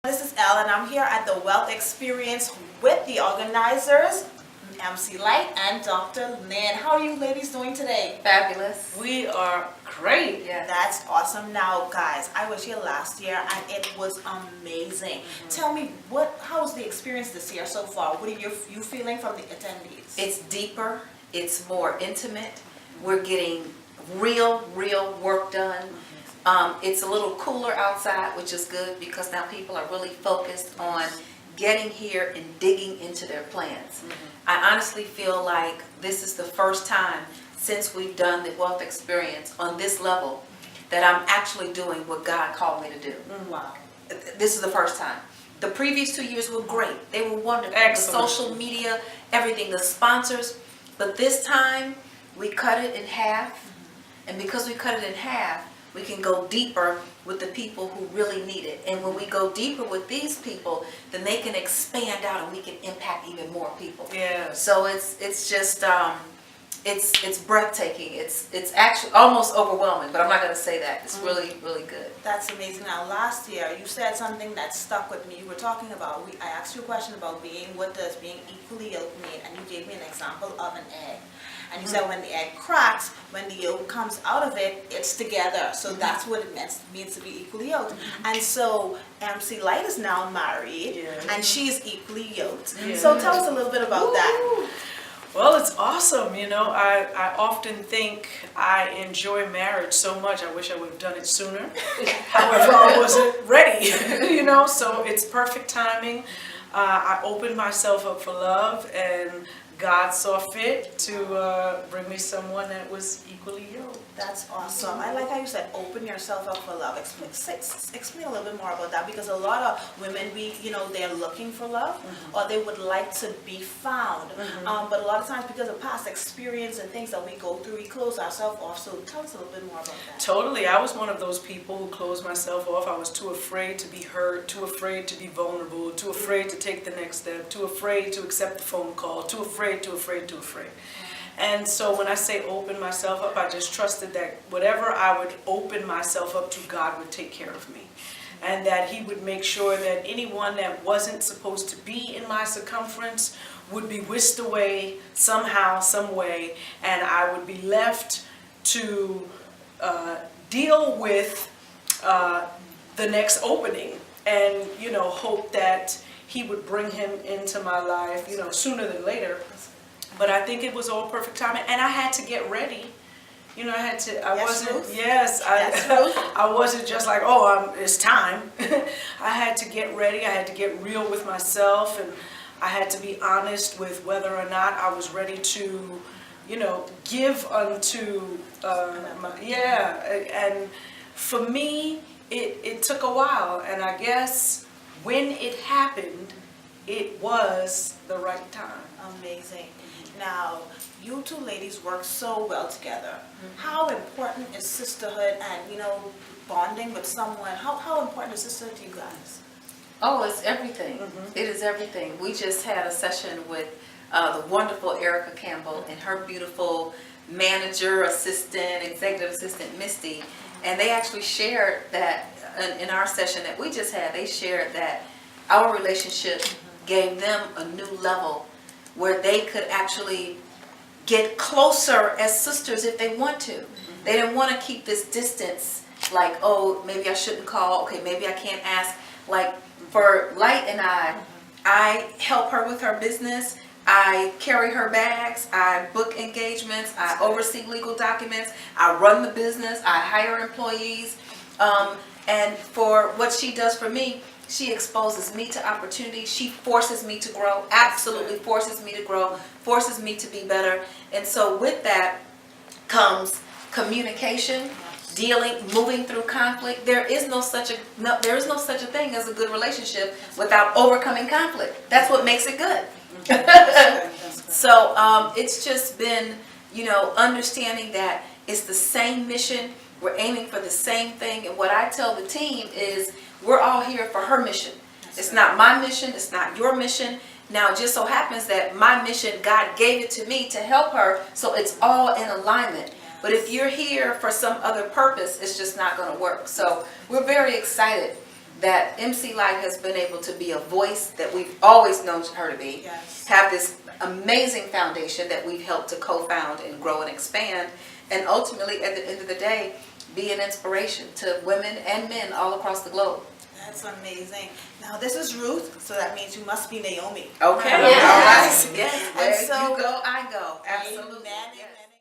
This is Elle, and I'm here at the W.E.A.L.T.H experience with the organizers, MC Lyte and Dr. Lynn. How are you ladies doing today? Fabulous. We are great. Yeah. That's awesome. Now, guys, I was here last year and it was amazing. Tell me, how was the experience this year so far? What are you feeling from the attendees? It's deeper. It's more intimate. We're getting real work done. It's a little cooler outside, which is good because now people are really focused on getting here and digging into their plans. I honestly feel like this is the first time since we've done the W.E.A.L.T.H experience on this level that I'm actually doing what God called me to do. Wow. This is the first time. The previous 2 years were great. They were wonderful. Excellent. The social media, everything, the sponsors. But this time, we cut it in half. And because we cut it in half, we can go deeper with the people who really need it. And when we go deeper with these people, then they can expand out and we can impact even more people. Yeah. So it's just it's breathtaking. It's actually almost overwhelming, but I'm not going to say that. It's really good. That's amazing. Now, last year you said something that stuck with me. You were talking about, I asked you a question about what does being equally yolked mean, and you gave me an example of an egg. And you said when the egg cracks, when the yolk comes out of it, it's together. So that's what it means to be equally yoked. And so MC Lyte is now married, and she's equally yoked. Yeah. So tell us a little bit about that. Well, it's awesome. You know, I often think I enjoy marriage so much. I wish I would have done it sooner. However, I wasn't ready, you know, so it's perfect timing. I opened myself up for love, and God saw fit to bring me someone that was equally yoked. That's awesome. I like how you said open yourself up for love. Explain a little bit more about that, because a lot of women, they're looking for love, or they would like to be found. But a lot of times, because of past experience and things that we go through, we close ourselves off. So tell us a little bit more about that. Totally. I was one of those people who closed myself off. I was too afraid to be hurt, too afraid to be vulnerable, too afraid to take the next step, too afraid to accept the phone call, too afraid. And so when I say open myself up, I just trusted that whatever I would open myself up to, God would take care of me. And that He would make sure that anyone that wasn't supposed to be in my circumference would be whisked away somehow, some way, and I would be left to deal with the next opening and, hope that He would bring him into my life, sooner than later. But I think it was all perfect timing, and I had to get ready. I wasn't just like, it's time. I had to get ready. I had to get real with myself, and I had to be honest with whether or not I was ready to, give unto, and for me, it took a while, and I guess when it happened, it was the right time. Amazing. Now, you two ladies work so well together. How important is sisterhood and, bonding with someone? How important is sisterhood to you guys? Oh, it's everything. It is everything. We just had a session with the wonderful Erica Campbell and her beautiful manager, assistant, executive assistant, Misty. And they actually shared that in our session that we just had, they shared that our relationship gave them a new level where they could actually get closer as sisters if they want to. They didn't want to keep this distance, like, oh, maybe I shouldn't call, okay, maybe I can't ask. Like for Lyte and I help her with her business. I carry her bags, I book engagements, I oversee legal documents, I run the business, I hire employees. And for what she does for me, she exposes me to opportunities. She forces me to grow, absolutely forces me to grow, forces me to be better. And so with that comes communication, moving through conflict. There is no such a thing as a good relationship without overcoming conflict. That's what makes it good. So it's just been, understanding that it's the same mission. We're aiming for the same thing. And what I tell the team is we're all here for her mission. It's not my mission. It's not your mission. Now, it just so happens that my mission, God gave it to me to help her. So it's all in alignment. But if you're here for some other purpose, it's just not going to work. So we're very excited that MC Lyte has been able to be a voice that we've always known her to be. Yes. Have this amazing foundation that we've helped to co-found and grow and expand, and ultimately at the end of the day be an inspiration to women and men all across the globe. That's amazing. Now this is Ruth, so that means you must be Naomi. Okay. Yes. All right. Yes. And Where so- you go, I go. Absolutely. Amen, Yes. amen.